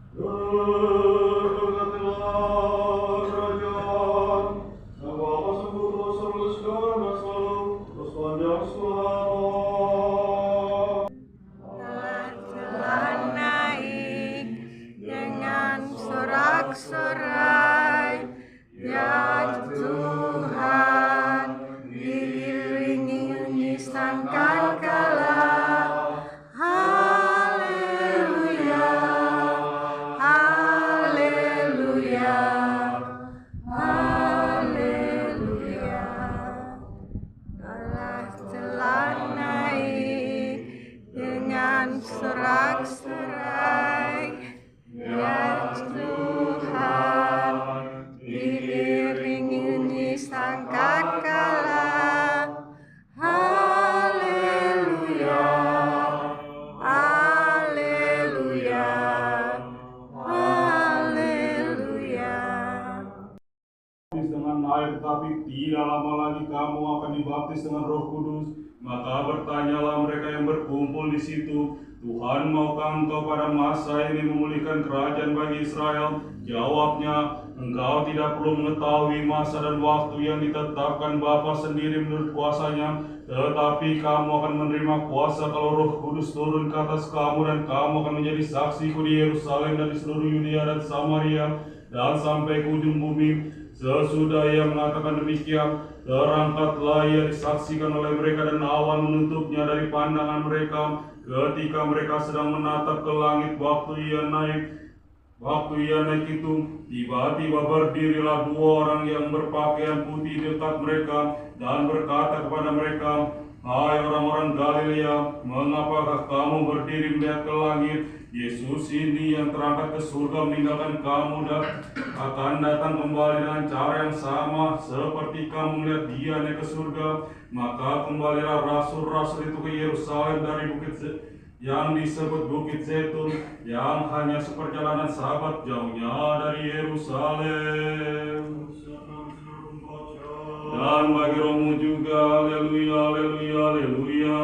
Berkatilah kerajaan, dan Bapa sempurna serta sekarang dan selalu, terus panjang selama. Telah naik dengan sorak-sorai, ya Tuhan, diiringi nyanyi sangkakala. Haleluya, haleluya, haleluya. Allah telah naik dengan sorak-sorai, ya Tuhan, diiringi nyanyi sangkakala. Haleluya, haleluya, haleluya. Dengan air, tetapi tidak lama lagi kamu akan dibaptis dengan Roh Kudus. Maka bertanyalah mereka yang berkumpul di situ, Tuhan, maukah engkau pada masa ini memulihkan kerajaan bagi Israel? Jawabnya, engkau tidak perlu mengetahui masa dan waktu yang ditetapkan Bapa sendiri menurut kuasanya, tetapi kamu akan menerima kuasa kalau Roh Kudus turun ke atas kamu, dan kamu akan menjadi saksiku di Yerusalem dan di seluruh Yudea dan Samaria dan sampai ke ujung bumi. Sesudah ia mengatakan demikian, terangkatlah ia disaksikan oleh mereka, dan awan menutupnya dari pandangan mereka ketika mereka sedang menatap ke langit. Waktu ia naik itu, tiba-tiba berdirilah dua orang yang berpakaian putih di dekat mereka dan berkata kepada mereka, hai orang-orang Galilea, mengapakah kamu berdiri melihat ke langit? Yesus ini yang terangkat ke surga meninggalkan kamu dan akan datang kembali dengan cara yang sama seperti kamu melihat dia naik ke surga. Maka kembalilah rasul-rasul itu ke Yerusalem dari bukit yang disebut Bukit Zaitun, yang hanya seperjalanan sahabat jauhnya dari Yerusalem. Dan bagi rohmu juga, haleluya, haleluya, haleluya.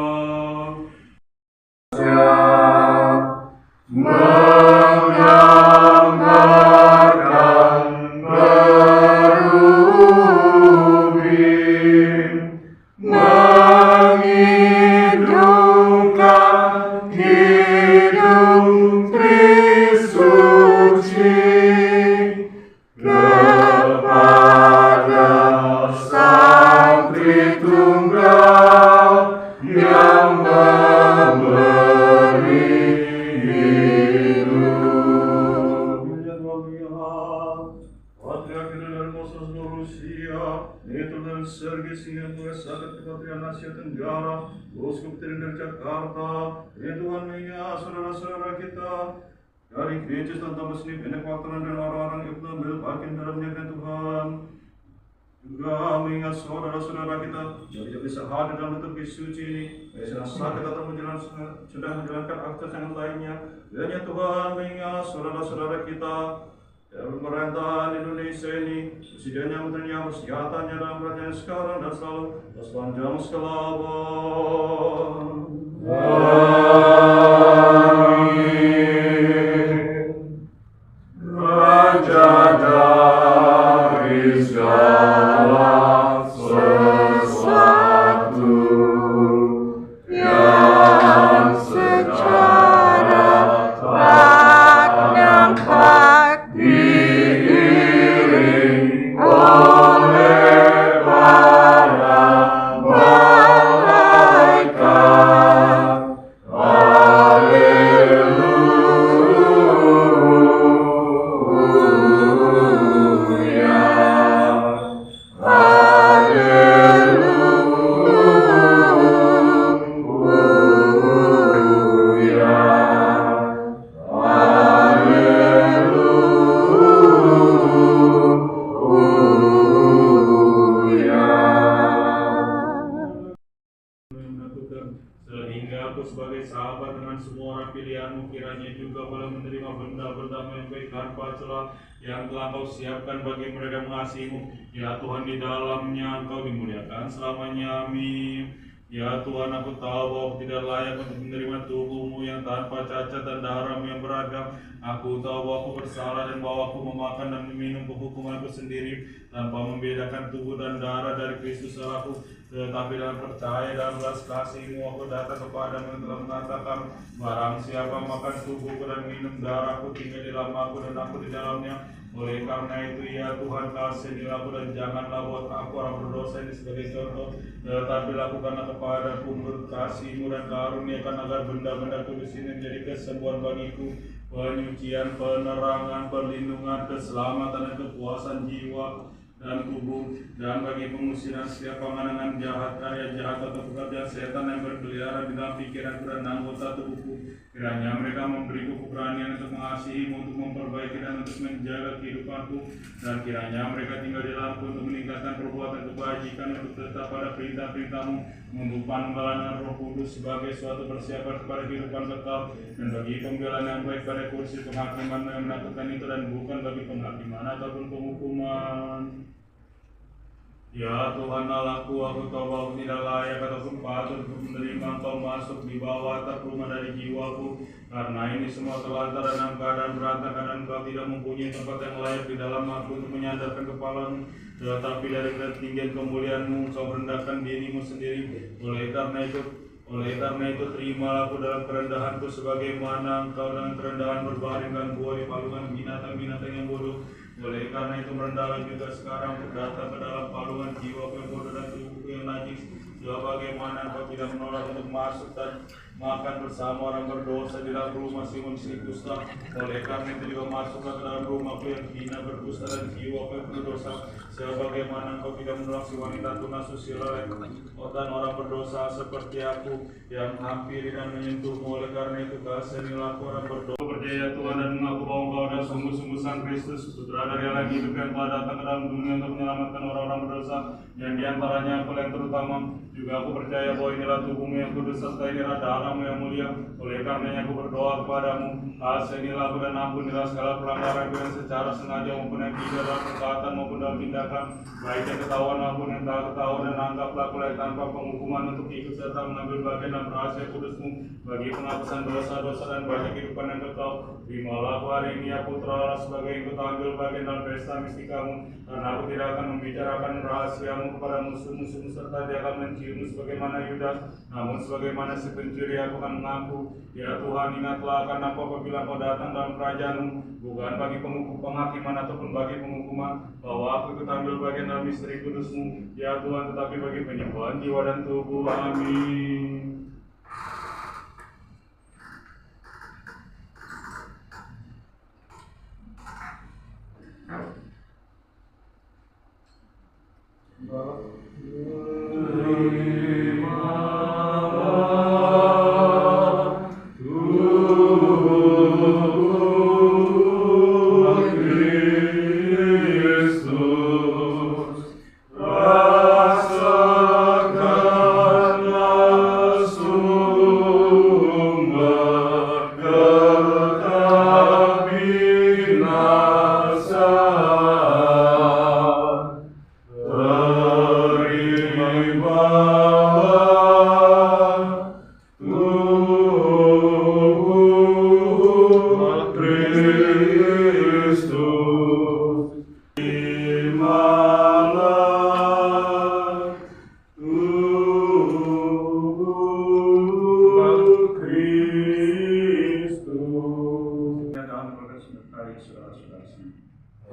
Menggambarkan berubin, menghidupkan hidup Trisuci kepada Sang Tritunggal yang memberi hidup. Itu dan Sergei Singa Sakit Kepatrian Asia Tenggara, Uskup Trinidad Jakarta, Tuhan mengingat saudara-saudara kita dari gereja tentang Muslim, enak waktunan dan orang-orang yang mengambil bagian dalam nyata Tuhan. Juga mengingat saudara-saudara kita yang tidak bisa hadir dalam bentuk suci ini, sedang sakit atau sudah menjalankan aktivitas yang lainnya. Kiranya Tuhan mengingat saudara-saudara kita dalam pemerintahan Indonesia ini, presidennya, menterinya, persehatannya dalam kerajaan sekarang dan selalu, sepanjang segala abad. Amin. Raja dari segala sesuatu yang secara hak dan hak diiring oleh para malaikat. Sehingga aku sebagai sahabat dengan semua orang pilihanmu, kiranya juga boleh menerima benda-benda yang baik tanpa celah yang telah kau siapkan bagi mereka yang mengasihimu. Ya Tuhan, di dalamnya engkau dimuliakan selamanya. Amin. Ya Tuhan, aku tahu bahwa aku tidak layak untuk menerima tubuhmu yang tanpa cacat dan darah yang beragam. Aku tahu bahwa aku bersalah dan bahwa aku memakan dan meminum hukumanku sendiri tanpa membedakan tubuh dan darah dari Kristus Allahku. Tetapi dalam percaya dalam belas kasih-Mu aku datang kepadamu yang telah mengatakan, barang siapa makan tubuhku dan minum darahku, tinggal di dalam aku dan aku di dalamnya. Oleh karena itu ya Tuhan, kasihanilah aku dan janganlah buat aku orang berdosa ini sebagai contoh, tetapi lakukanlah kepadaku menurut kasih-Mu dan karuniakan agar benda-benda kudus ini menjadi kesembuhan bagiku, penyucian, penerangan, perlindungan, keselamatan dan kepuasan jiwa dan tubuh, dan bagi pengusiran setiap panganangan jahat, karya jahat atau pekerjaan setan yang berkeliaran di dalam pikiranku dan anggota tubuhku. Kiranya mereka memberiku keberanian untuk mengasihi-Mu, untuk memperbaiki dan untuk menjaga kehidupanku, dan kiranya mereka tinggal di dalamku untuk meningkatkan perbuatan kebajikan, untuk tetap pada perintah-perintah-Mu, membuka penggalan Roh Kudus sebagai suatu persiapan kepada kehidupan kekal, dan bagi pembelaan yang baik pada kursi penghakiman yang menakutkan itu, dan bukan bagi penghakiman ataupun penghukuman. Ya Tuhan Allahku, aku tahu bahwa aku tidak layak ataupun patut untuk menerima Engkau masuk di bawah atap rumah dari jiwaku. Karena ini semua terlantaran dalam keadaan berantakan dan Engkau tidak mempunyai tempat yang layak di dalam aku untuk menyandarkan kepalamu. Tetapi dari ketinggian kemuliaan-Mu, Engkau rendahkan diri-Mu sendiri. Oleh karena itu terimalah aku dalam kerendahanku sebagaimana Engkau dengan kerendahan berbaringkan buah di palungan binatang-binatang yang bodoh. Oleh karena itu merendahlah juga sekarang untuk datang ke dalam palungan jiwa yang bodoh dan tubuhku yang najis, sebagaimana Engkau tidak menolak untuk masuk dan makan bersama orang berdosa di dalam rumah Simon si kusta. Oleh karena itu juga masuklah ke dalam rumahku yang hina, berdusta dan jiwa yang berdosa, sebagaimana Engkau tidak menolak si wanita tuna susila dan orang berdosa seperti aku yang hampir dan menyentuhmu. Oleh karena itu kasihanilah aku orang berdosa. Percaya Tuhan dan mengaku bahwa Engkau adalah sungguh-sungguh Sang Kristus, Putra dari Allah yang hidup yang telah datang ke dalam dunia untuk menyelamatkan orang-orang berdosa, yang diantaranya aku yang terutama. Juga aku percaya bahwa inilah tubuhmu yang kudus serta inilah darahmu yang mulia. Oleh karenanya aku berdoa kepadamu, kasihanilah aku dan ampunilah segala pelanggaran yang secara sengaja maupun yang tidak, dalam perkataan maupun dalam tindakan, baik yang ketahuan maupun yang tak ketahuan, dan anggaplah aku tanpa penghukuman untuk ikut serta mengambil bagian dalam rahasia kudus-Mu bagi penghapusan dosa-dosa dan bagi kehidupan yang kekal. Terimalah aku hari ini ya Putra Allah sebagai ikut ambil bagian dalam pesta mistikamu, karena aku tidak akan membicarakan rahasiamu kepada musuh-musuhmu serta dia akan menciummu sebagaimana Yudas, namun sebagaimana si pencuri aku akan mengaku. Ya Tuhan, ingatlah akan aku apabila Kau datang dalam kerajaan-Mu, bukan bagi penghakiman ataupun bagi penghukuman, bahwa aku ikut ambil bagian dalam misteri kudus-Mu, ya Tuhan, tetapi bagi penyembuhan jiwa dan tubuh. Amin.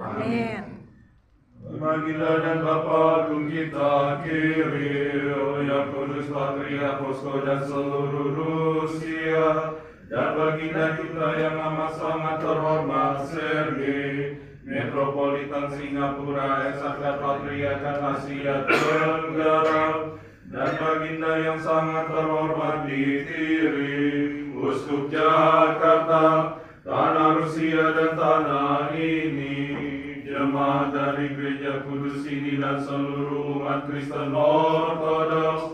Amin. Baginda dan Bapa Agung kita Kiril, yang kudus Patriarkos dan seluruh Rusia, dan baginda kita yang amat sangat terhormat Sergei, Metropolitan Singapura, Eksarkat Patriarkat Asia Tenggara, dan baginda yang sangat terhormat Ditiri, Uskup Jakarta, tanah Rusia dan tanah ini, jemaat dari Gereja Kudus ini dan seluruh umat Kristen Ortodoks